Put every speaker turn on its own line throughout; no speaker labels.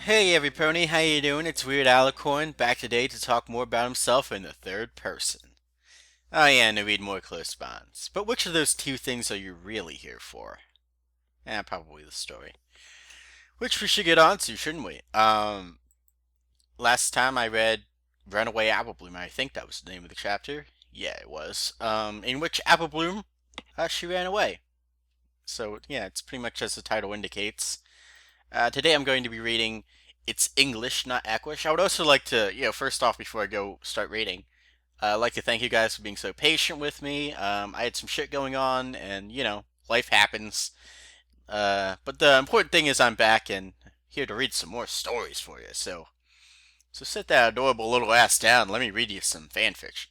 Hey everypony, how you doing? It's Weird Alicorn, back today to talk more about himself in the third person. Oh yeah, and to read more close bonds. But which of those two things are you really here for? Probably the story. Which we should get on to, shouldn't we? Last time I read Runaway Apple Bloom, I think that was the name of the chapter. Yeah, it was. In which Apple Bloom, she ran away. So yeah, it's pretty much as the title indicates. Today I'm going to be reading It's English, Not Equish. I would also like to, first off, before I go start reading, I'd like to thank you guys for being so patient with me. I had some shit going on, and, life happens. But the important thing is I'm back and here to read some more stories for you. So sit that adorable little ass down. Let me read you some fanfiction.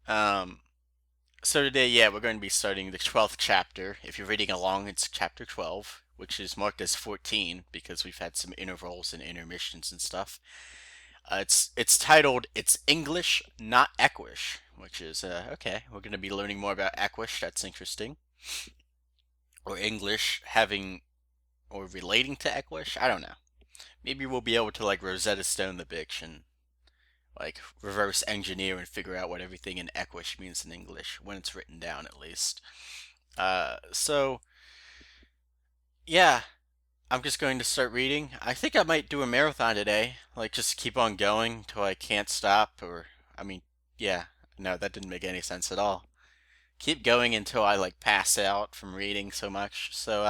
Um, so today, yeah, we're going to be starting the 12th chapter. If you're reading along, it's chapter 12, which is marked as 14 because we've had some intervals and intermissions and stuff. It's titled "It's English, Not Equish," which is okay. We're going to be learning more about Equish. That's interesting. Or English having or relating to Equish. I don't know. Maybe we'll be able to like Rosetta Stone the bitch and like reverse engineer and figure out what everything in Equish means in English when it's written down at least. So yeah, I'm just going to start reading. I think I might do a marathon today, like just keep on going till I can't stop. Or I mean, yeah, no, that didn't make any sense at all. Keep going until I like pass out from reading so much. So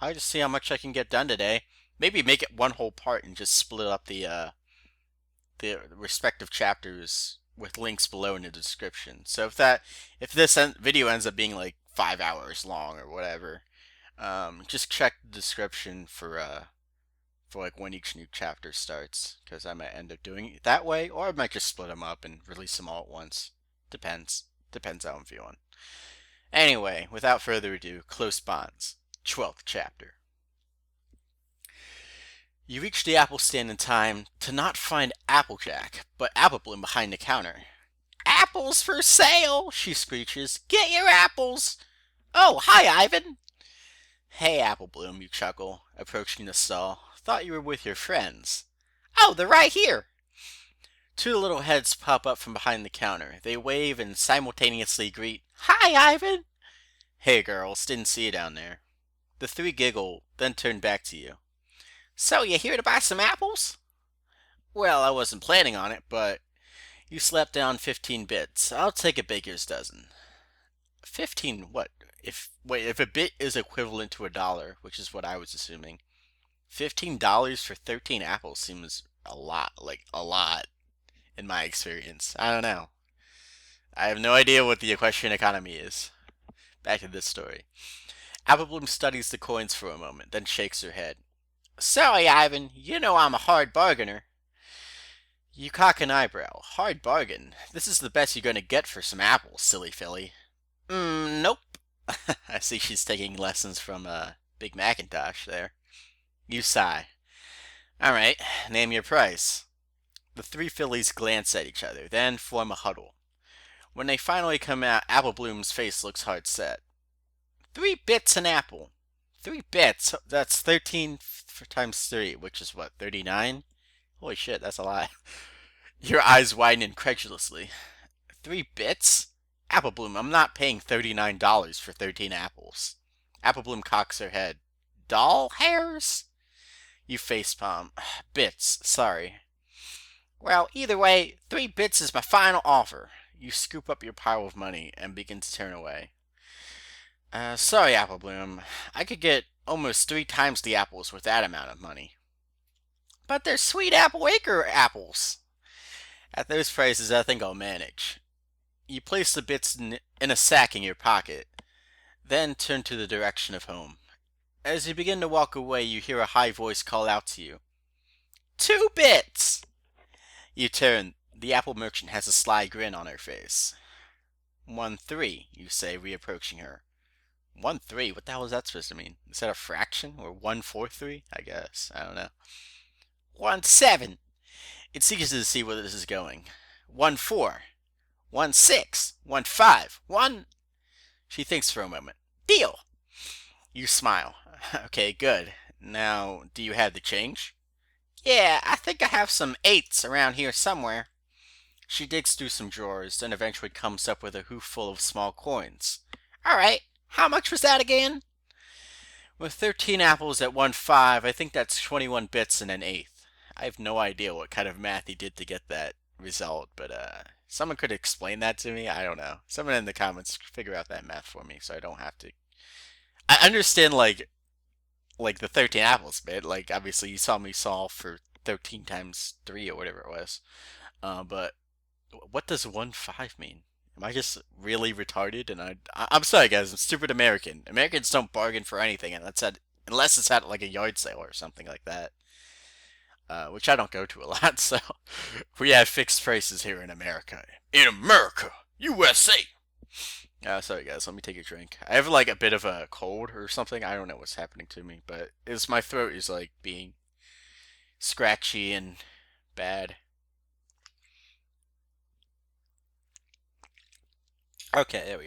I'll just see how much I can get done today. Maybe make it one whole part and just split up the respective chapters with links below in the description. So if this video ends up being like 5 hours long or whatever, just check the description for like when each new chapter starts, because I might end up doing it that way, or I might just split them up and release them all at once. Depends how I'm feeling. Anyway, without further ado, Close Bonds, 12th chapter. You reach the apple stand in time to not find Applejack, but Apple Bloom behind the counter. "Apples for sale!" she screeches. "Get your apples!" "Oh, hi, Ivan!" "Hey, Apple Bloom," you chuckle, approaching the stall. "Thought you were with your friends." "Oh, they're right here!" Two little heads pop up from behind the counter. They wave and simultaneously greet. "Hi, Ivan!" "Hey, girls, didn't see you down there." The three giggle, then turn back to you. "So you here to buy some apples?" "Well, I wasn't planning on it, but you slapped down 15 bits. I'll take a baker's dozen." 15 what? If a bit is equivalent to $1, which is what I was assuming, $15 for 13 apples seems a lot, like a lot in my experience. I don't know. I have no idea what the equestrian economy is. Back to this story. Applebloom studies the coins for a moment, then shakes her head. "Sorry, Ivan. You know I'm a hard bargainer." You cock an eyebrow. "Hard bargain? This is the best you're going to get for some apples, silly filly." Nope." I see she's taking lessons from Big Macintosh there. You sigh. "Alright, name your price." The three fillies glance at each other, then form a huddle. When they finally come out, Apple Bloom's face looks hard set. 3 bits an apple." 3 bits? That's 13 times 3, which is what, 39? Holy shit, that's a lot. Your eyes widen incredulously. 3 bits? Apple Bloom, I'm not paying $39 for 13 apples. Apple Bloom cocks her head. Doll hairs? You facepalm. Bits, sorry. Well, either way, 3 bits is my final offer. You scoop up your pile of money and begin to turn away. Sorry, Apple Bloom. I could get almost 3 times the apples with that amount of money. But they're sweet apple acre apples. At those prices, I think I'll manage. You place the bits in a sack in your pocket, then turn to the direction of home. As you begin to walk away, you hear a high voice call out to you. 2 bits! You turn. The apple merchant has a sly grin on her face. 1-3, you say, reapproaching her. 1-3? What the hell is that supposed to mean? Is that a fraction? Or 1-4-3? I guess. I don't know. 1-7. It seems to see where this is going. 1-4. 1-6. 1-5. 1. She thinks for a moment. Deal! You smile. Okay, good. Now, do you have the change? Yeah, I think I have some 8s around here somewhere. She digs through some drawers, then eventually comes up with a hoof full of small coins. Alright, how much was that again? With 13 apples at 1.5, I think that's 21 bits and an eighth. I have no idea what kind of math he did to get that result, but someone could explain that to me. I don't know. Someone in the comments figure out that math for me, so I don't have to. I understand like the 13 apples bit. Like obviously you saw me solve for 13 times 3 or whatever it was. But what does 1.5 mean? Am I just really retarded? And I'm sorry, guys. I'm stupid American. Americans don't bargain for anything, and that's at unless it's at like a yard sale or something like that. Which I don't go to a lot, so we have fixed prices here in America. In America, USA. Sorry, guys. Let me take a drink. I have like a bit of a cold or something. I don't know what's happening to me, but it's my throat is like being scratchy and bad. Okay, there we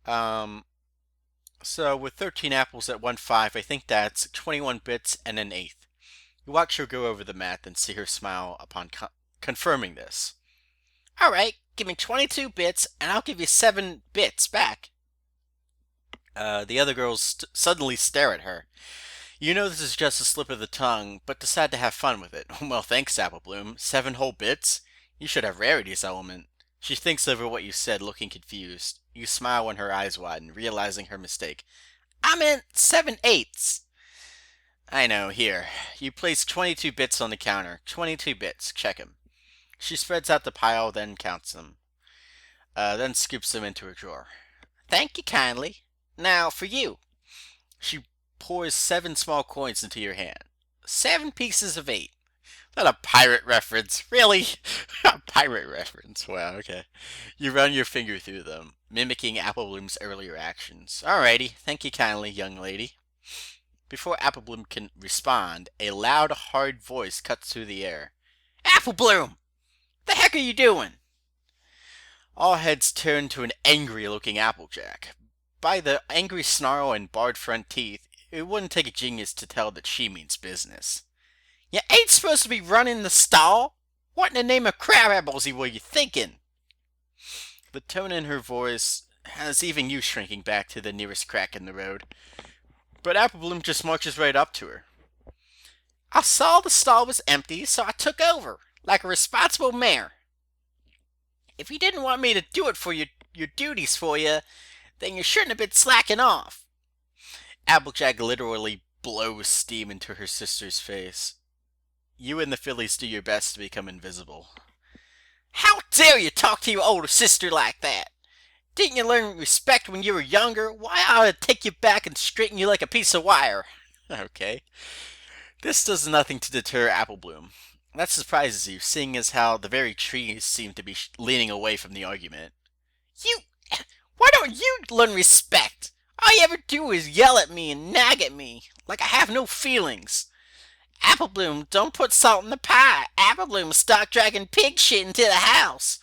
go. So with 13 apples at 1.5, I think that's 21 bits and an eighth. You watch her go over the math and see her smile upon confirming this. Alright, give me 22 bits and I'll give you 7 bits back. The other girls suddenly stare at her. You know this is just a slip of the tongue, but decide to have fun with it. Well, thanks, Applebloom. 7 whole bits? You should have rarities element. She thinks over what you said, looking confused. You smile when her eyes widen, realizing her mistake. I meant 7/8. I know, here. You place 22 bits on the counter. 22 bits. Check 'em. She spreads out the pile, then counts them. Then scoops them into a drawer. Thank you kindly. Now, for you. She pours 7 small coins into your hand. 7 pieces of 8. Not a pirate reference. Really? A pirate reference. Wow, okay. You run your finger through them, mimicking Applebloom's earlier actions. Alrighty, thank you kindly, young lady. Before Applebloom can respond, a loud, hard voice cuts through the air. Applebloom! The heck are you doing? All heads turn to an angry-looking Applejack. By the angry snarl and barred front teeth, it wouldn't take a genius to tell that she means business. You ain't supposed to be running the stall. What in the name of crabapples were you thinking? The tone in her voice has even you shrinking back to the nearest crack in the road. But Applebloom just marches right up to her. I saw the stall was empty, so I took over, like a responsible mayor. If you didn't want me to do it for your duties for you, then you shouldn't have been slacking off. Applejack literally blows steam into her sister's face. You and the fillies do your best to become invisible. How dare you talk to your older sister like that? Didn't you learn respect when you were younger? Why, I ought to take you back and straighten you like a piece of wire. Okay. This does nothing to deter Applebloom. That surprises you, seeing as how the very trees seem to be leaning away from the argument. Why don't you learn respect? All you ever do is yell at me and nag at me, like I have no feelings. Applebloom, don't put salt in the pie. Applebloom start dragging pig shit into the house.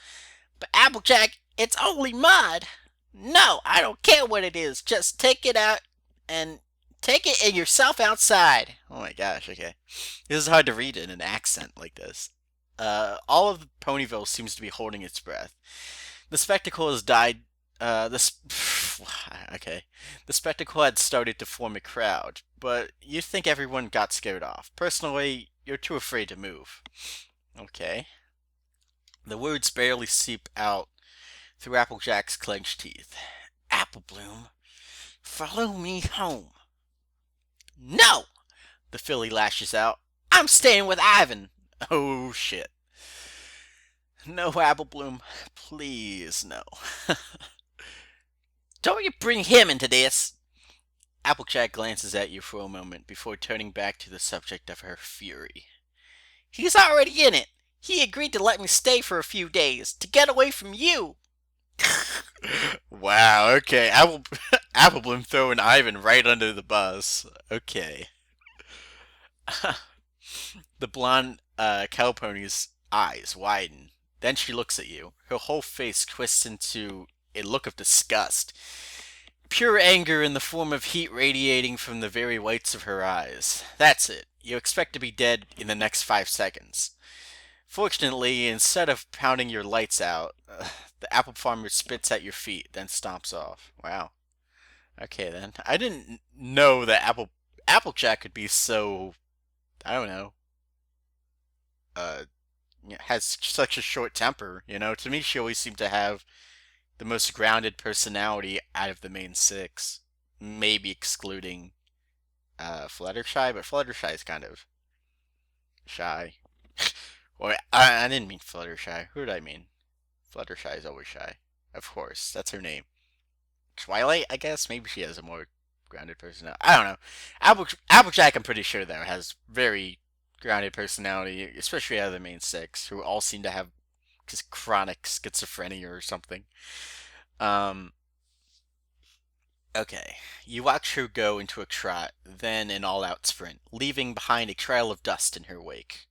But Applejack, it's only mud. No, I don't care what it is. Just take it out and take it in yourself outside. Oh my gosh, okay. This is hard to read in an accent like this. All of Ponyville seems to be holding its breath. The spectacle has died. Okay. The spectacle had started to form a crowd, but you think everyone got scared off. Personally, you're too afraid to move. Okay. The words barely seep out through Applejack's clenched teeth. Applebloom, follow me home. No! The filly lashes out. I'm staying with Ivan. Oh, shit. No, Applebloom. Please, no. Don't you bring him into this. Applejack glances at you for a moment before turning back to the subject of her fury. He's already in it. He agreed to let me stay for a few days, to get away from you. Wow, okay. Applebloom throwing Ivan right under the bus. Okay. The blonde cow pony's eyes widen. Then she looks at you. Her whole face twists into a look of disgust. Pure anger in the form of heat radiating from the very whites of her eyes. That's it. You expect to be dead in the next 5 seconds. Fortunately, instead of pounding your lights out, the apple farmer spits at your feet, then stomps off. Wow. Okay then. I didn't know that Applejack could be so, I don't know, uh has such a short temper, you know? To me she always seemed to have the most grounded personality out of the main six. Maybe excluding Fluttershy, but Fluttershy is kind of shy. Or I didn't mean Fluttershy. Who did I mean? Fluttershy is always shy. Of course, that's her name. Twilight, I guess. Maybe she has a more grounded personality. I don't know. Applejack, I'm pretty sure though, has very grounded personality, especially out of the main six, who all seem to have just chronic schizophrenia or something. Um. Okay. You watch her go into a trot, then an all-out sprint, leaving behind a trail of dust in her wake.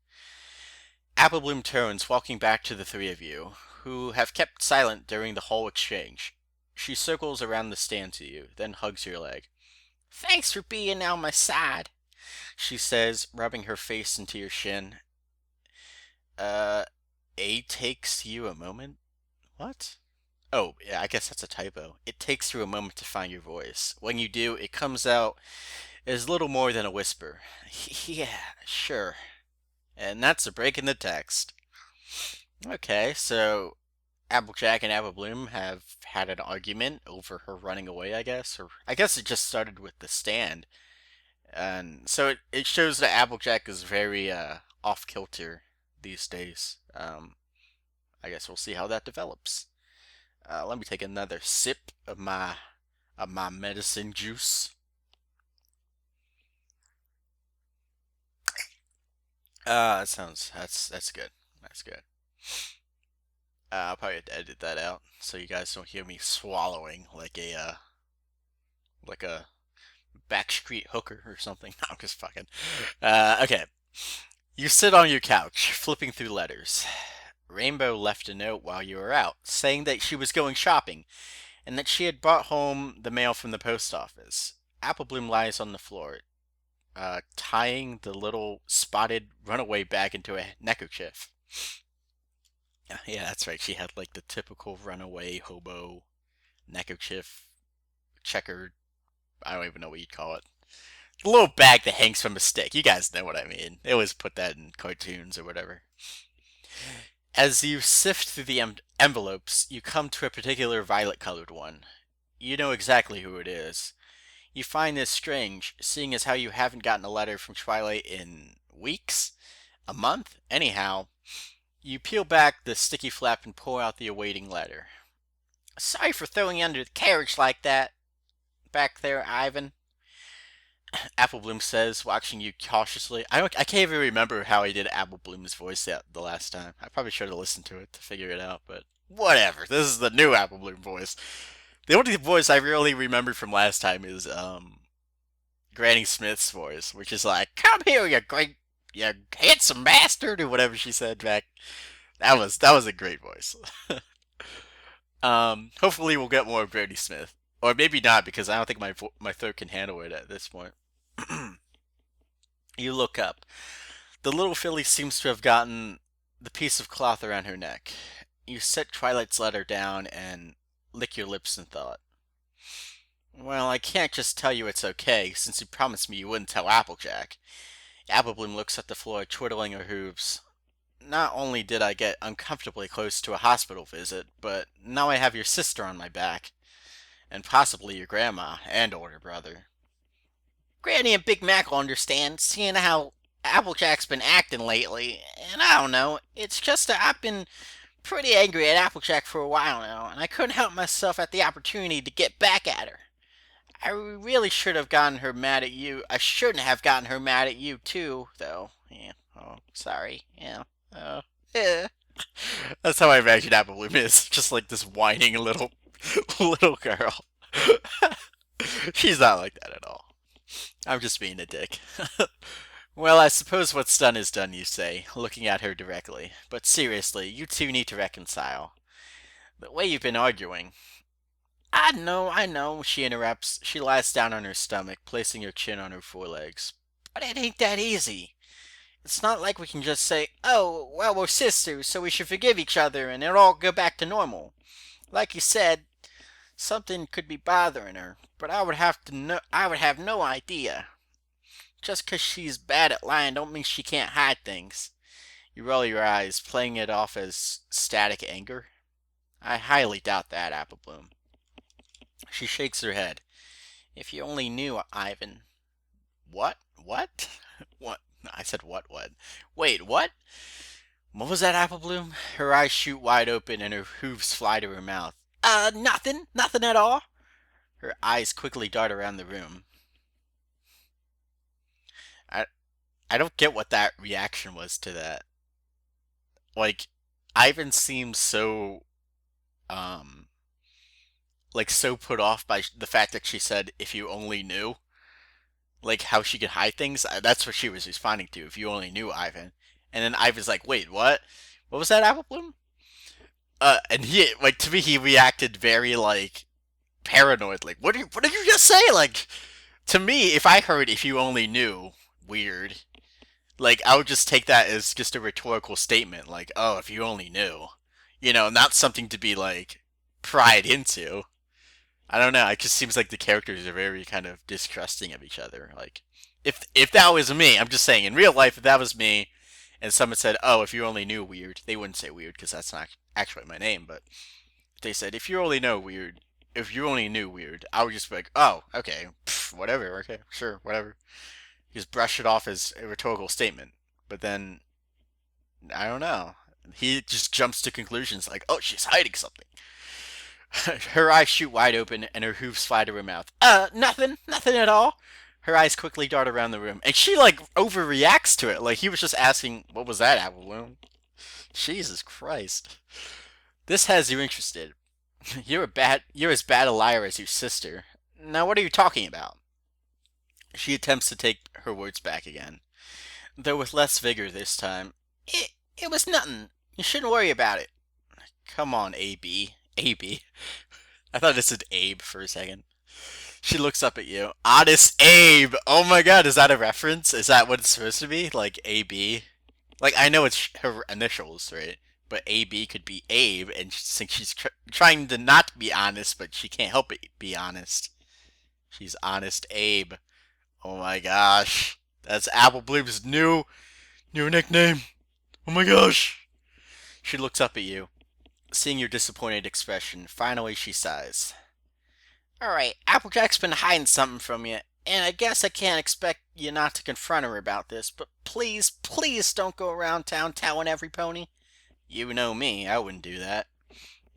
Applebloom turns, walking back to the three of you, who have kept silent during the whole exchange. She circles around the stand to you, then hugs your leg. Thanks for being on my side, she says, rubbing her face into your shin. Uh, A takes you a moment? What? Oh, yeah, I guess that's a typo. It takes you a moment to find your voice. When you do, it comes out as little more than a whisper. Yeah, sure. And that's a break in the text. Okay, so Applejack and Applebloom have had an argument over her running away, I guess. Or I guess it just started with the stand. And so it shows that Applejack is very off kilter these days. I guess we'll see how that develops. Let me take another sip of my medicine juice. That's good. That's good. I'll probably have to edit that out so you guys don't hear me swallowing like a backstreet hooker or something. No, I'm just fucking. Okay. You sit on your couch, flipping through letters. Rainbow left a note while you were out, saying that she was going shopping, and that she had brought home the mail from the post office. Applebloom lies on the floor, tying the little spotted runaway bag into a neckerchief. Yeah, that's right. She had like the typical runaway hobo neckerchief, checkered. I don't even know what you'd call it. The little bag that hangs from a stick. You guys know what I mean. They always put that in cartoons or whatever. As you sift through the envelopes, you come to a particular violet-colored one. You know exactly who it is. You find this strange, seeing as how you haven't gotten a letter from Twilight in weeks? A month? Anyhow, you peel back the sticky flap and pull out the awaiting letter. Sorry for throwing you under the carriage like that, back there, Ivan. Applebloom says, watching you cautiously. I can't even remember how I did Applebloom's voice the last time. I probably should have listened to it to figure it out, but whatever. This is the new Applebloom voice. The only voice I really remember from last time is Granny Smith's voice, which is like, "Come here, you handsome bastard," or whatever she said back. That was a great voice. Hopefully we'll get more of Granny Smith, or maybe not because I don't think my throat can handle it at this point. You look up. The little filly seems to have gotten the piece of cloth around her neck. You set Twilight's letter down and lick your lips in thought. Well, I can't just tell you it's okay, since you promised me you wouldn't tell Applejack. Applebloom looks at the floor, twiddling her hooves. Not only did I get uncomfortably close to a hospital visit, but now I have your sister on my back. And possibly your grandma and older brother. Granny and Big Mac will understand, seeing how Applejack's been acting lately. And I don't know, it's just that I've been pretty angry at Applejack for a while now, and I couldn't help myself at the opportunity to get back at her. I really should have gotten her mad at you. I shouldn't have gotten her mad at you too, though. Yeah. Oh, sorry. Yeah. Yeah. That's how I imagine Applebloom is. Just like this whining little girl. She's not like that at all. I'm just being a dick. Well, I suppose what's done is done, you say, looking at her directly. But seriously, you two need to reconcile. The way you've been arguing. I know, she interrupts. She lies down on her stomach, placing her chin on her forelegs. But it ain't that easy. It's not like we can just say, oh, well, we're sisters, so we should forgive each other and it'll all go back to normal. Like you said, something could be bothering her, but I would have no idea. Just 'cause she's bad at lying don't mean she can't hide things. You roll your eyes, playing it off as static anger. I highly doubt that, Apple Bloom. She shakes her head. If you only knew, Ivan. What? What? What? I said what? Wait, what? What was that, Apple Bloom? Her eyes shoot wide open and her hooves fly to her mouth. Nothing. Nothing at all. Her eyes quickly dart around the room. I I don't get what that reaction was to that. Like, Ivan seems so um so put off by the fact that she said if you only knew like how she could hide things. That's what she was responding to. If you only knew, Ivan. And then Ivan's like, "Wait, what? What was that, Apple Bloom?" And he like to me he reacted very like paranoid. Like, what did you just say? Like to me, if I heard if you only knew, weird. Like I would just take that as just a rhetorical statement. Like, oh, if you only knew, not something to be like pried into. I don't know. It just seems like the characters are very kind of distrusting of each other. Like, if that was me, I'm just saying in real life, if that was me, and someone said, "Oh, if you only knew weird," they wouldn't say weird because that's not actually my name. But if they said, if you only knew weird," I would just be like, "Oh, okay, pff, whatever, okay, sure, whatever." Just brush it off as a rhetorical statement. But then I don't know. He just jumps to conclusions like, "Oh, she's hiding something." Her eyes shoot wide open and her hooves fly to her mouth. Nothing at all. Her eyes quickly dart around the room, and she like overreacts to it. Like he was just asking, "What was that, Apple Bloom?" Jesus Christ. This has you interested. You're as bad a liar as your sister. Now what are you talking about? She attempts to take her words back again, though with less vigor this time. It was nothing. You shouldn't worry about it. Come on, AB. AB. I thought it said Abe for a second. She looks up at you. Honest Abe! Oh my god, is that a reference? Is that what it's supposed to be? Like AB? Like, I know it's her initials, right? But AB could be Abe, and she thinks she's trying to not be honest, but she can't help it be honest. She's Honest Abe. Oh my gosh. That's Apple Bloom's new nickname. Oh my gosh. She looks up at you. Seeing your disappointed expression, finally she sighs. Alright, Applejack's been hiding something from you, and I guess I can't expect you not to confront her about this, but please don't go around town telling every pony. You know me, I wouldn't do that.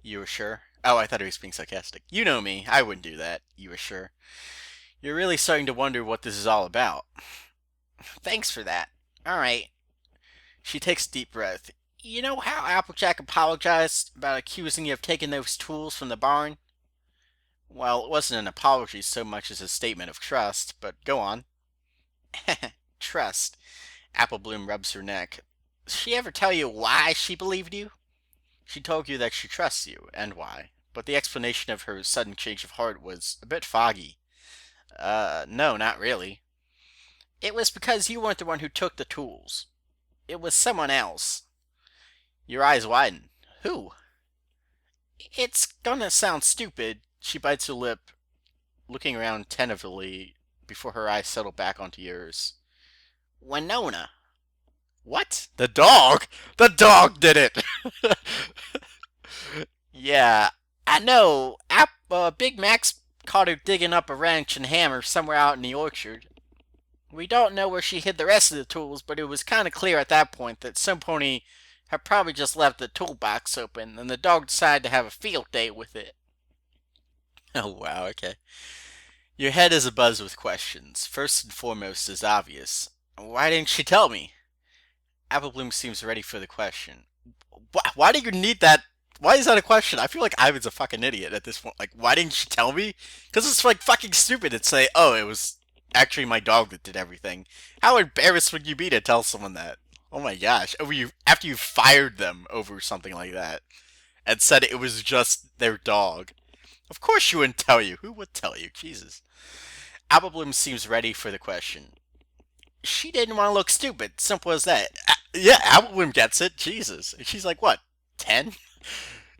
You were sure? Oh, I thought he was being sarcastic. You know me, I wouldn't do that. You were sure? You're really starting to wonder what this is all about. Thanks for that. Alright. She takes a deep breath. You know how Applejack apologized about accusing you of taking those tools from the barn? Well, it wasn't an apology so much as a statement of trust, but go on. Trust. Apple Bloom rubs her neck. Did she ever tell you why she believed you? She told you that she trusts you, and why, but the explanation of her sudden change of heart was a bit foggy. No, not really. It was because you weren't the one who took the tools. It was someone else. Your eyes widen. Who? It's gonna sound stupid. She bites her lip, looking around tentatively before her eyes settle back onto yours. Winona. What? The dog? The dog did it! Yeah, I know. Big Max caught her digging up a wrench and hammer somewhere out in the orchard. We don't know where she hid the rest of the tools, but it was kind of clear at that point that some pony had probably just left the toolbox open, and the dog decided to have a field day with it. Oh, wow, okay. Your head is abuzz with questions. First and foremost is obvious. Why didn't she tell me? Applebloom seems ready for the question. Why do you need that? Why is that a question? I feel like Ivan's a fucking idiot at this point. Like, why didn't she tell me? Because it's like fucking stupid to say, oh, it was actually my dog that did everything. How embarrassed would you be to tell someone that? Oh my gosh. After you fired them over something like that and said it was just their dog. Of course she wouldn't tell you. Who would tell you? Jesus. Applebloom seems ready for the question. She didn't want to look stupid. Simple as that. Yeah, Applebloom gets it. Jesus. She's like, what, 10?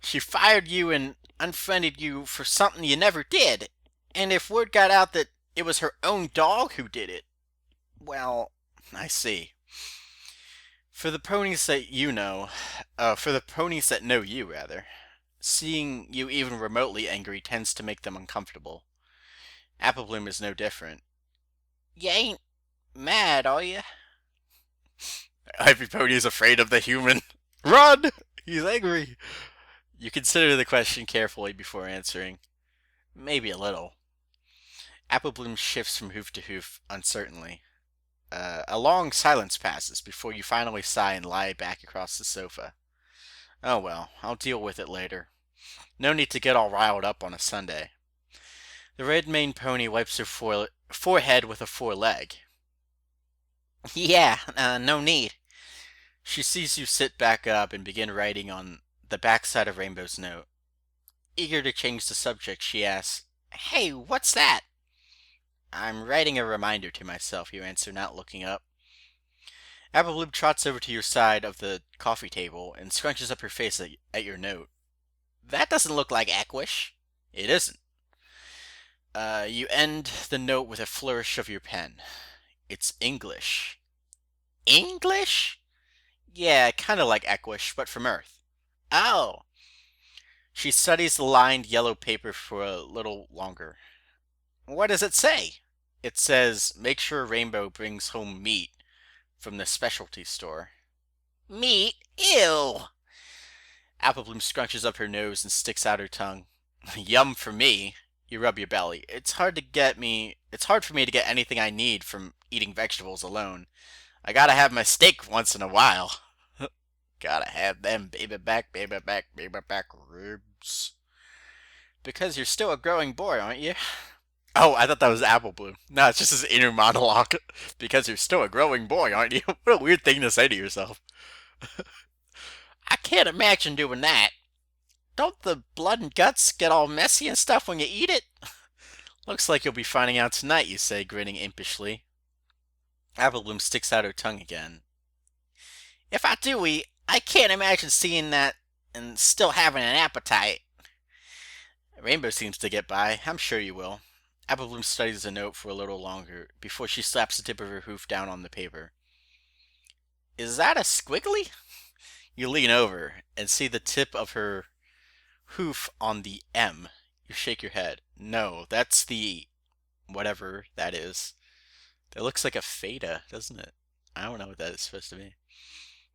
She fired you and unfriended you for something you never did. And if word got out that it was her own dog who did it, well, I see. For the ponies that you know, for the ponies that know you, rather, seeing you even remotely angry tends to make them uncomfortable. Applebloom is no different. You ain't mad, are you? Every pony is afraid of the human. Run! He's angry. You consider the question carefully before answering. Maybe a little. Applebloom shifts from hoof to hoof uncertainly. A long silence passes before you finally sigh and lie back across the sofa. Oh well, I'll deal with it later. No need to get all riled up on a Sunday. The red-maned pony wipes her forehead with a foreleg. Yeah, no need. She sees you sit back up and begin writing on the backside of Rainbow's note. Eager to change the subject, she asks, Hey, what's that? I'm writing a reminder to myself, you answer, not looking up. Applebloom trots over to your side of the coffee table and scrunches up her face at your note. That doesn't look like Equish. It isn't. You end the note with a flourish of your pen. It's English. English? Yeah, kind of like Equish, but from Earth. Oh. She studies the lined yellow paper for a little longer. What does it say? It says, make sure Rainbow brings home meat from the specialty store. Meat? Ew! Applebloom scrunches up her nose and sticks out her tongue. Yum for me. You rub your belly. It's hard for me to get anything I need from eating vegetables alone. I gotta have my steak once in a while. Gotta have them baby back ribs. Because you're still a growing boy, aren't you? Oh, I thought that was Applebloom. No, it's just his inner monologue. Because you're still a growing boy, aren't you? What a weird thing to say to yourself. I can't imagine doing that. Don't the blood and guts get all messy and stuff when you eat it? Looks like you'll be finding out tonight, you say, grinning impishly. Applebloom sticks out her tongue again. If I do eat, I can't imagine seeing that and still having an appetite. Rainbow seems to get by. I'm sure you will. Applebloom studies the note for a little longer before she slaps the tip of her hoof down on the paper. Is that a squiggly? You lean over and see the tip of her hoof on the M. You shake your head. No, that's the whatever that is. That looks like a theta, doesn't it? I don't know what that is supposed to be.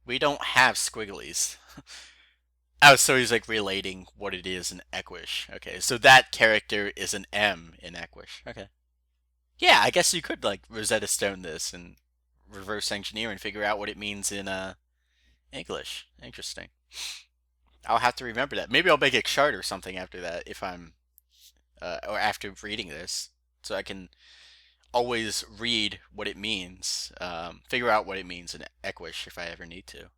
We don't have squigglies. Oh, so he's like relating what it is in Equish. Okay, so that character is an M in Equish. Okay. Yeah, I guess you could like Rosetta Stone this and reverse engineer and figure out what it means in English. Interesting. I'll have to remember that. Maybe I'll make a chart or something after that if I'm or after reading this, so I can always read what it means, figure out what it means in Equish if I ever need to.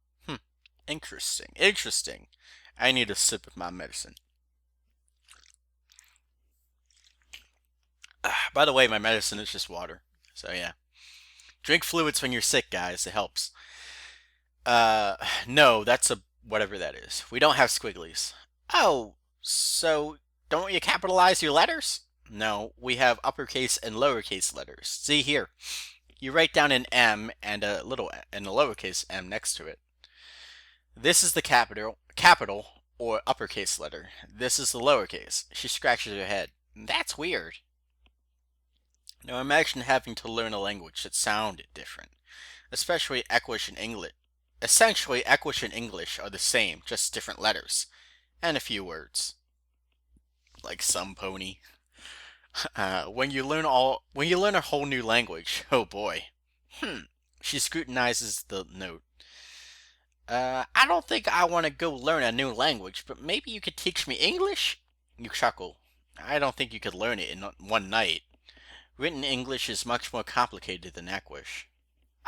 Interesting. Interesting. I need a sip of my medicine. By the way, my medicine is just water. So yeah. Drink fluids when you're sick, guys. It helps. No, that's a whatever that is. We don't have squigglies. Oh, so don't you capitalize your letters? No, we have uppercase and lowercase letters. See here. You write down an M and a lowercase m next to it. This is the capital or uppercase letter. This is the lowercase. She scratches her head. That's weird. Now imagine having to learn a language that sounded different, especially Equish and English. Essentially, Equish and English are the same, just different letters, and a few words. Like some pony. When you learn a whole new language, oh boy. She scrutinizes the note. I don't think I want to go learn a new language, but maybe you could teach me English? You chuckle. I don't think you could learn it in one night. Written English is much more complicated than Equish.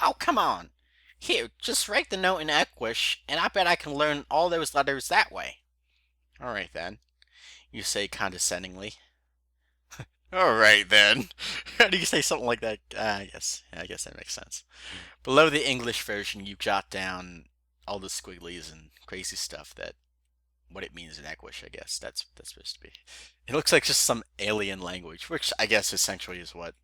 Oh, come on. Here, just write the note in Equish, and I bet I can learn all those letters that way. Alright then. You say condescendingly. Alright then. How do you say something like that? I guess that makes sense. Below the English version, you jot down all the squigglies and crazy stuff that what it means in Equish, I guess. That's supposed to be. It looks like just some alien language, which I guess essentially is what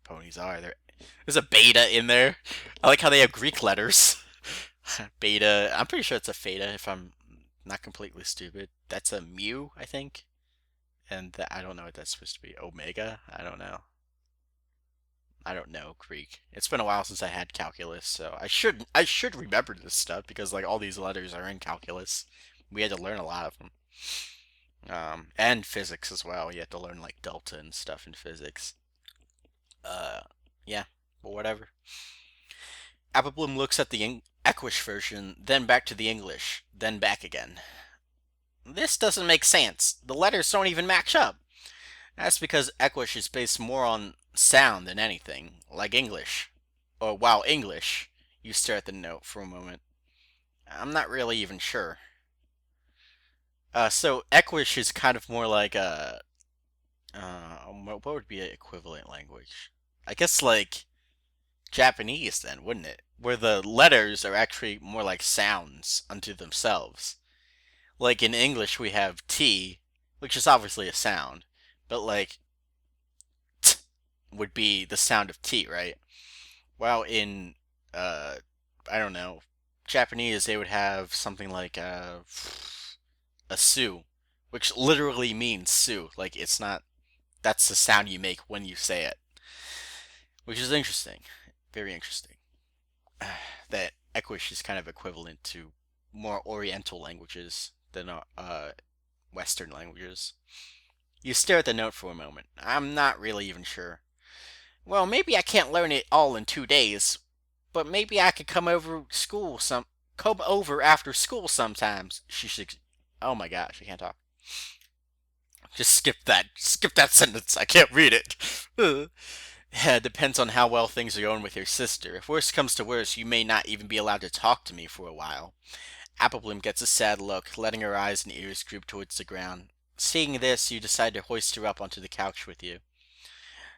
ponies are. There's a beta in there. I like how they have Greek letters. Beta. I'm pretty sure it's a theta if I'm not completely stupid. That's a mu, I think. And I don't know what that's supposed to be. Omega? I don't know. I don't know Greek. It's been a while since I had calculus, so I should remember this stuff because like all these letters are in calculus. We had to learn a lot of them. And physics as well. You had to learn like delta and stuff in physics. Uh, yeah, but whatever. Applebloom looks at the Equish version, then back to the English, then back again. This doesn't make sense. The letters don't even match up. That's because Equish is based more on sound than anything, like English. Or while English, you stare at the note for a moment. I'm not really even sure. So Equish is kind of more like a what would be an equivalent language? I guess like Japanese then, wouldn't it? Where the letters are actually more like sounds unto themselves. Like in English we have T, which is obviously a sound, but like t would be the sound of T, right? While in uh I don't know, Japanese they would have something like a su, which literally means Sue. Like it's not that's the sound you make when you say it, which is interesting, very interesting. That Equish is kind of equivalent to more Oriental languages than Western languages. You stare at the note for a moment. I'm not really even sure. Well, maybe I can't learn it all in 2 days, but maybe I could come over after school sometimes. She should. Oh my gosh, I can't talk. Just skip that. Skip that sentence. I can't read it. Yeah, it depends on how well things are going with your sister. If worse comes to worse, you may not even be allowed to talk to me for a while. Applebloom gets a sad look, letting her eyes and ears droop towards the ground. Seeing this, you decide to hoist her up onto the couch with you.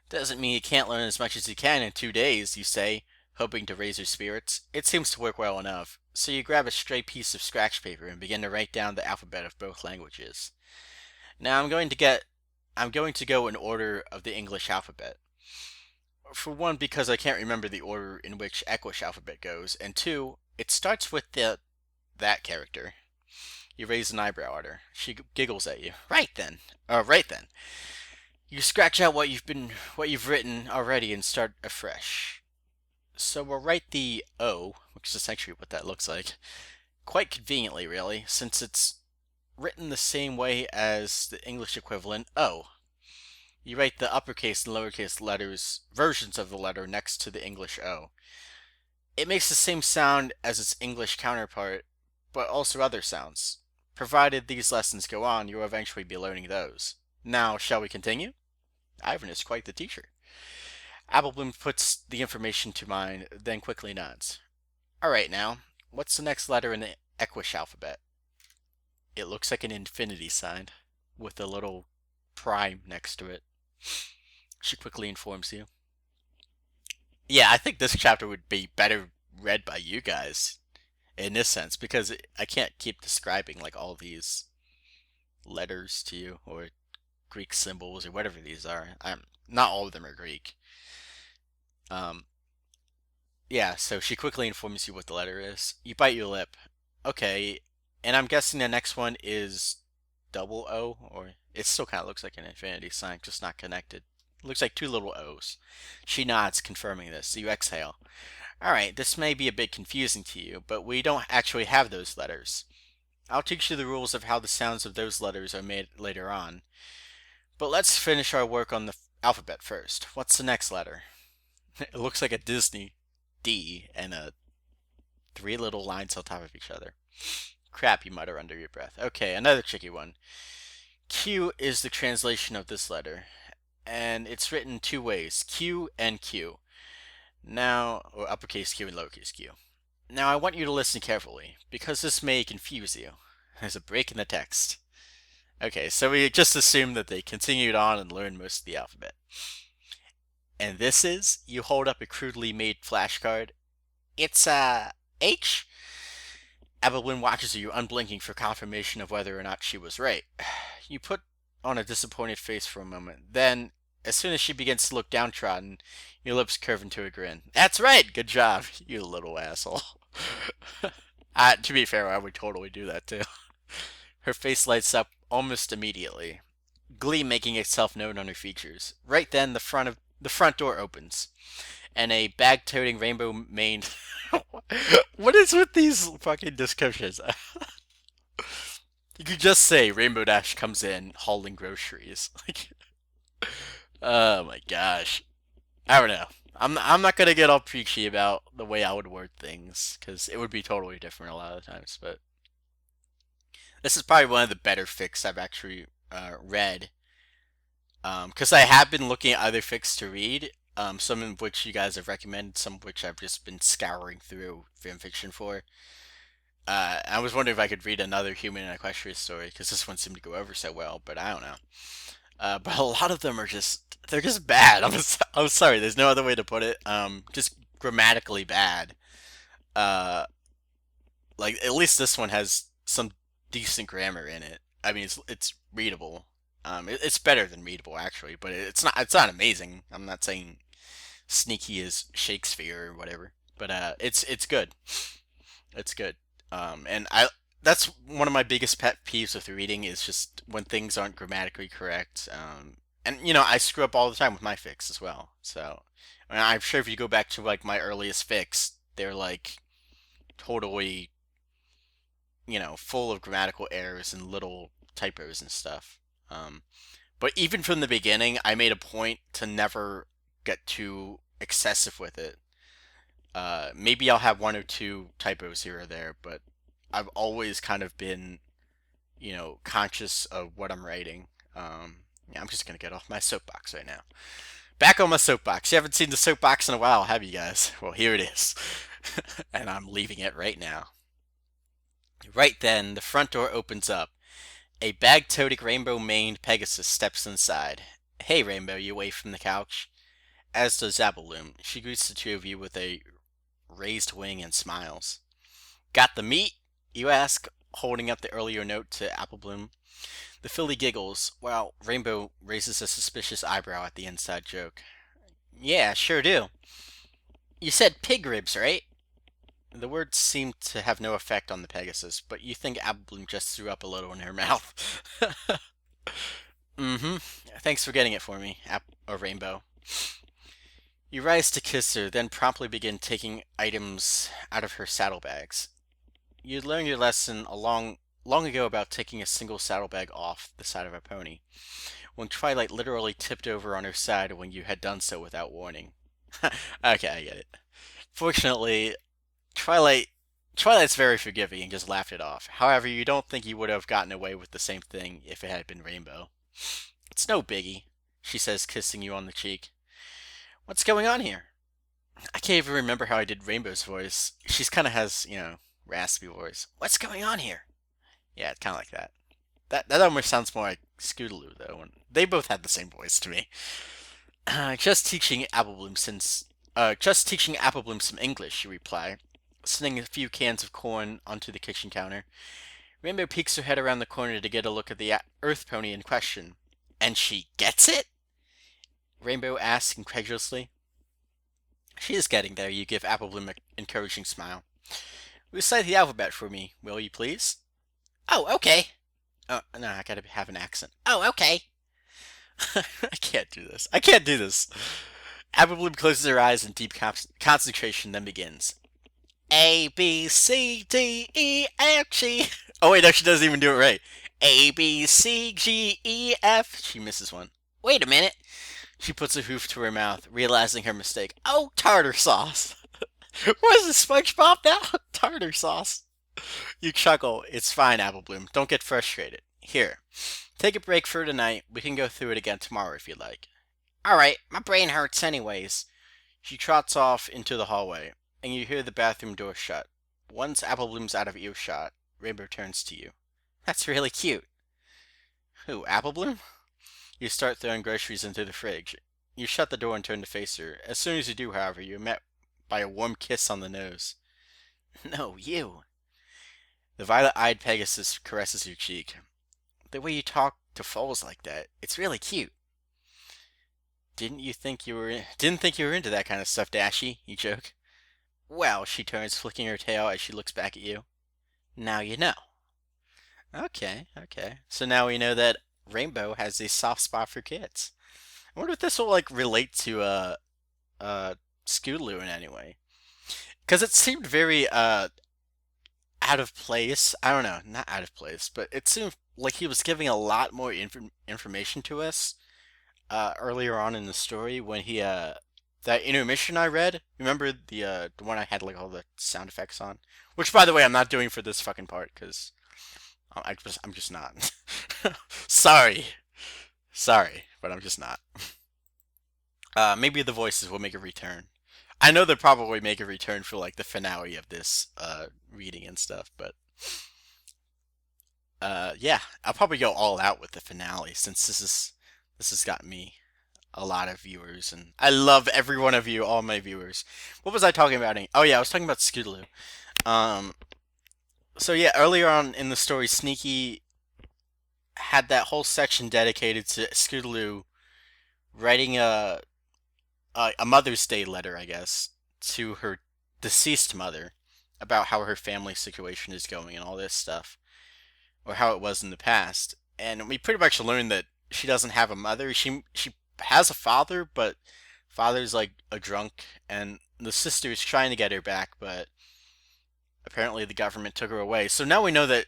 Doesn't mean you can't learn as much as you can in 2 days, you say, hoping to raise her spirits. It seems to work well enough, so you grab a stray piece of scratch paper and begin to write down the alphabet of both languages. Now I'm going to go in order of the English alphabet. For one, because I can't remember the order in which Equish alphabet goes, and two, it starts with that character. You raise an eyebrow at her. She giggles at you. Right then. Right then. You scratch out what you've written already and start afresh. So we'll write the O, which is essentially what that looks like. Quite conveniently, really, since it's written the same way as the English equivalent O. You write the uppercase and lowercase letters versions of the letter next to the English O. It makes the same sound as its English counterpart, but also other sounds. Provided these lessons go on, you'll eventually be learning those. Now, shall we continue? Ivan is quite the teacher. Applebloom puts the information to mind, then quickly nods. Alright now, what's the next letter in the Equish alphabet? It looks like an infinity sign, with a little prime next to it. She quickly informs you. Yeah, I think this chapter would be better read by you guys in this sense because I can't keep describing like all these letters to you or Greek symbols or whatever these are. Not all of them are Greek. Um, yeah, so she quickly informs you what the letter is. You bite your lip. Okay, and I'm guessing the next one is double O, or it still kind of looks like an infinity sign, just not connected. It looks like two little O's. She nods, confirming this. So you exhale. Alright, this may be a bit confusing to you, but we don't actually have those letters. I'll teach you the rules of how the sounds of those letters are made later on. But let's finish our work on the alphabet first. What's the next letter? It looks like a Disney D and three little lines on top of each other. Crap, you mutter under your breath. Okay, another tricky one. Q is the translation of this letter, and it's written two ways, Q and Q. Now, or uppercase Q and lowercase q. Now I want you to listen carefully, because this may confuse you. There's a break in the text. Okay, so we just assume that they continued on and learned most of the alphabet. And this is, you hold up a crudely made flashcard. It's, H? Evelyn watches you, unblinking for confirmation of whether or not she was right. You put on a disappointed face for a moment. Then, as soon as she begins to look downtrodden, your lips curve into a grin. That's right! Good job, you little asshole. To be fair, I would totally do that too. Her face lights up almost immediately, glee making itself known on her features. Right then, the front door opens, and a bag-toting rainbow-maned. What is with these fucking descriptions? You could just say Rainbow Dash comes in hauling groceries. Like, oh my gosh. I don't know. I'm not gonna get all preachy about the way I would word things because it would be totally different a lot of times. But this is probably one of the better fics I've actually read. Because I have been looking at other fics to read. Some of which you guys have recommended, some of which I've just been scouring through fanfiction for. I was wondering if I could read another Human and Equestrian story because this one seemed to go over so well, but I don't know. But a lot of them are they're just bad. I'm sorry. There's no other way to put it. Just grammatically bad. Uh, like at least this one has some decent grammar in it. I mean, it's readable. It's better than readable actually, but it's not amazing. I'm not saying sneaky as Shakespeare or whatever, but it's good. It's good. And I that's one of my biggest pet peeves with reading is just when things aren't grammatically correct. And I screw up all the time with my fics as well. So I'm sure if you go back to like my earliest fics, they're like totally full of grammatical errors and little typos and stuff. But even from the beginning, I made a point to never get too excessive with it. Maybe I'll have one or two typos here or there, but I've always kind of been, conscious of what I'm writing. Yeah, I'm just gonna get off my soapbox right now. Back on my soapbox. You haven't seen the soapbox in a while, have you guys? Well, here it is. And I'm leaving it right now. Right then, the front door opens up. A bag-toting rainbow-maned Pegasus steps inside. Hey, Rainbow, you wave from the couch. As does Applebloom. She greets the two of you with a raised wing and smiles. Got the meat? You ask, holding up the earlier note to Applebloom. The filly giggles, while Rainbow raises a suspicious eyebrow at the inside joke. Yeah, sure do. You said pig ribs, right? The words seem to have no effect on the Pegasus, but you think Applebloom just threw up a little in her mouth. Mm-hmm. Thanks for getting it for me, Rainbow. You rise to kiss her, then promptly begin taking items out of her saddlebags. You'd learned your lesson long ago about taking a single saddlebag off the side of a pony, when Twilight literally tipped over on her side when you had done so without warning. Okay, I get it. Fortunately, Twilight's very forgiving and just laughed it off. However, you don't think you would have gotten away with the same thing if it had been Rainbow. It's no biggie, she says, kissing you on the cheek. What's going on here? I can't even remember how I did Rainbow's voice. She's kind of has, raspy voice. What's going on here? Yeah, it's kind of like that. That almost sounds more like Scootaloo, though. And they both had the same voice to me. Just teaching Applebloom some English, you reply, sending a few cans of corn onto the kitchen counter. Rainbow peeks her head around the corner to get a look at the earth pony in question. And she gets it? Rainbow asks incredulously. She is getting there, you give Applebloom an encouraging smile. Recite the alphabet for me, will you please? Oh, okay. Oh, no, I gotta have an accent. Oh, okay. I can't do this. I can't do this. Applebloom closes her eyes in deep concentration, then begins. A, B, C, D, E, F, G. Oh, wait, no, she doesn't even do it right. A, B, C, G, E, F. She misses one. Wait a minute. She puts a hoof to her mouth, realizing her mistake. Oh, tartar sauce. What is this, SpongeBob now? Tartar sauce. You chuckle. It's fine, Applebloom. Don't get frustrated. Here, take a break for tonight. We can go through it again tomorrow if you like. Alright, my brain hurts anyways. She trots off into the hallway, and you hear the bathroom door shut. Once Applebloom's out of earshot, Rainbow turns to you. That's really cute. Who, Apple Bloom? You start throwing groceries into the fridge. You shut the door and turn to face her. As soon as you do, however, you're met by a warm kiss on the nose. No, you. The violet-eyed Pegasus caresses your cheek. The way you talk to foals like that, it's really cute. Didn't think you were into that kind of stuff, Dashy, you joke. Well, she turns, flicking her tail as she looks back at you. Now you know. Okay, okay. So now we know that Rainbow has a soft spot for kids. I wonder if this will like relate to uh Scootaloo in any way. Because it seemed very out of place. I don't know, not out of place, but it seemed like he was giving a lot more information to us earlier on in the story when he that intermission I read. Remember the one I had like all the sound effects on, which by the way I'm not doing for this fucking part because I'm just not. sorry, sorry, but I'm just not. Maybe the voices will make a return. I know they'll probably make a return for like the finale of this reading and stuff, but yeah, I'll probably go all out with the finale since this has got me a lot of viewers, and I love every one of you, all my viewers. What was I talking about? Oh yeah, I was talking about Scootaloo. Um, so yeah, earlier on in the story, Sneaky had that whole section dedicated to Scootaloo writing a Mother's Day letter, I guess, to her deceased mother about how her family situation is going and all this stuff, or how it was in the past. And we pretty much learned that she doesn't have a mother. She has a father, but father's like a drunk, and the sister is trying to get her back, but apparently the government took her away. So now we know that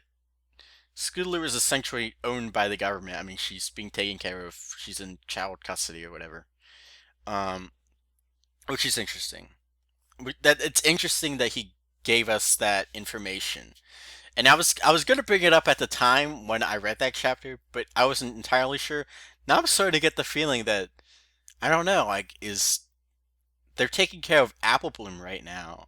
Scootaloo is essentially owned by the government. I mean, she's being taken care of. She's in child custody or whatever. Um, which is interesting. That it's interesting that he gave us that information. And I was gonna bring it up at the time when I read that chapter, but I wasn't entirely sure. Now I'm starting to get the feeling that I don't know, like is they're taking care of Apple Bloom right now,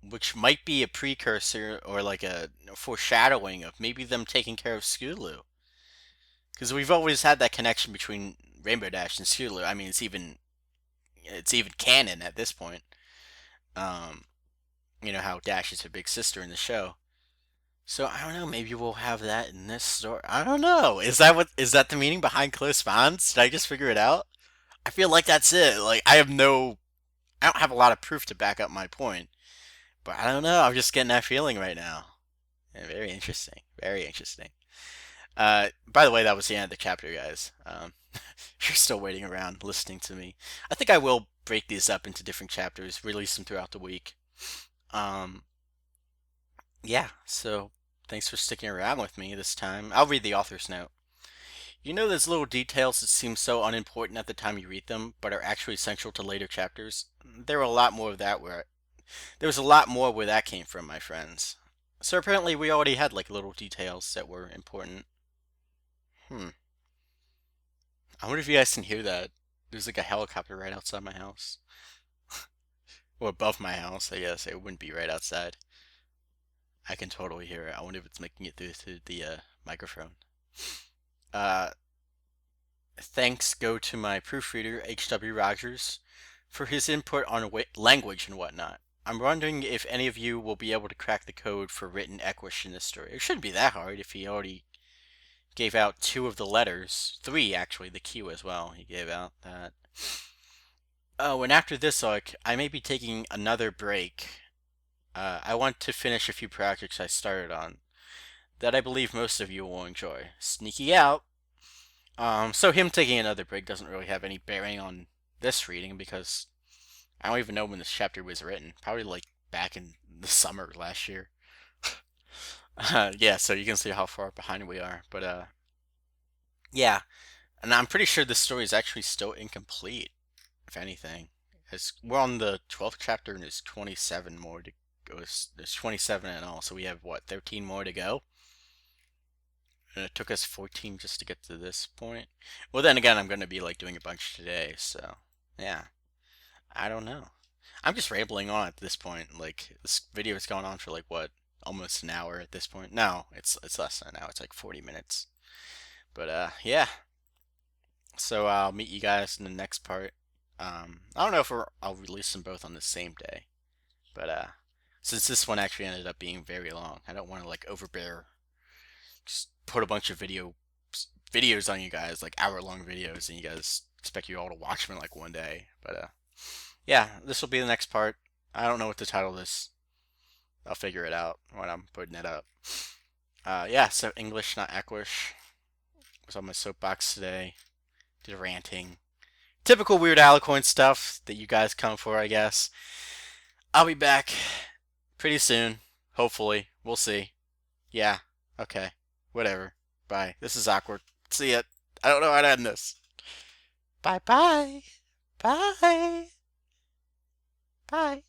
which might be a precursor or like a foreshadowing of maybe them taking care of Scootaloo. Because we've always had that connection between Rainbow Dash and Scootaloo. I mean, it's even canon at this point. Um, you know how Dash is her big sister in the show. So I don't know. Maybe we'll have that in this story. I don't know. Is that the meaning behind close bonds? Did I just figure it out? I feel like that's it. Like I don't have a lot of proof to back up my point, but I don't know. I'm just getting that feeling right now. Yeah, very interesting. Very interesting. By the way, that was the end of the chapter, guys. You're still waiting around listening to me. I think I will break these up into different chapters, release them throughout the week. Um, yeah, so thanks for sticking around with me this time. I'll read the author's note. You know those little details that seem so unimportant at the time you read them, but are actually essential to later chapters? There was a lot more where that came from, my friends. So apparently we already had like little details that were important. Hmm. I wonder if you guys can hear that. There's like a helicopter right outside my house. Or above my house, I guess. It wouldn't be right outside. I can totally hear it. I wonder if it's making it through to the microphone. Uh, Thanks go to my proofreader, H.W. Rogers, for his input on language and whatnot. I'm wondering if any of you will be able to crack the code for written Equish in this story. It shouldn't be that hard if he already gave out two of the letters. Three, actually, the Q as well. He gave out that. Oh, and after this arc, I may be taking another break. I want to finish a few projects I started on that I believe most of you will enjoy. Sneaky out. So him taking another break doesn't really have any bearing on this reading because I don't even know when this chapter was written. Probably like back in the summer last year. Yeah, so you can see how far behind we are. But yeah, and I'm pretty sure this story is actually still incomplete, if anything. We're on the 12th chapter and there's 27 more to go. There's 27 in all, so we have what, 13 more to go? And it took us 14 just to get to this point. Well, then again, I'm going to be like doing a bunch today, so yeah. I don't know. I'm just rambling on at this point. Like this video is going on for like what, almost an hour at this point. No, it's less than an hour. It's like 40 minutes. But yeah. So I'll meet you guys in the next part. I don't know if I'll release them both on the same day, but since this one actually ended up being very long, I don't want to like overbear. Just put a bunch of videos on you guys, like hour-long videos, and you guys expect you all to watch them in like one day. But yeah, this will be the next part. I don't know what to title this. I'll figure it out when I'm putting it up. Yeah, so English, not Equish. Was on my soapbox today. Did ranting. Typical Weird Alicoin stuff that you guys come for, I guess. I'll be back pretty soon. Hopefully. We'll see. Yeah. Okay. Whatever. Bye. This is awkward. See ya. I don't know how to end this. Bye bye. Bye. Bye.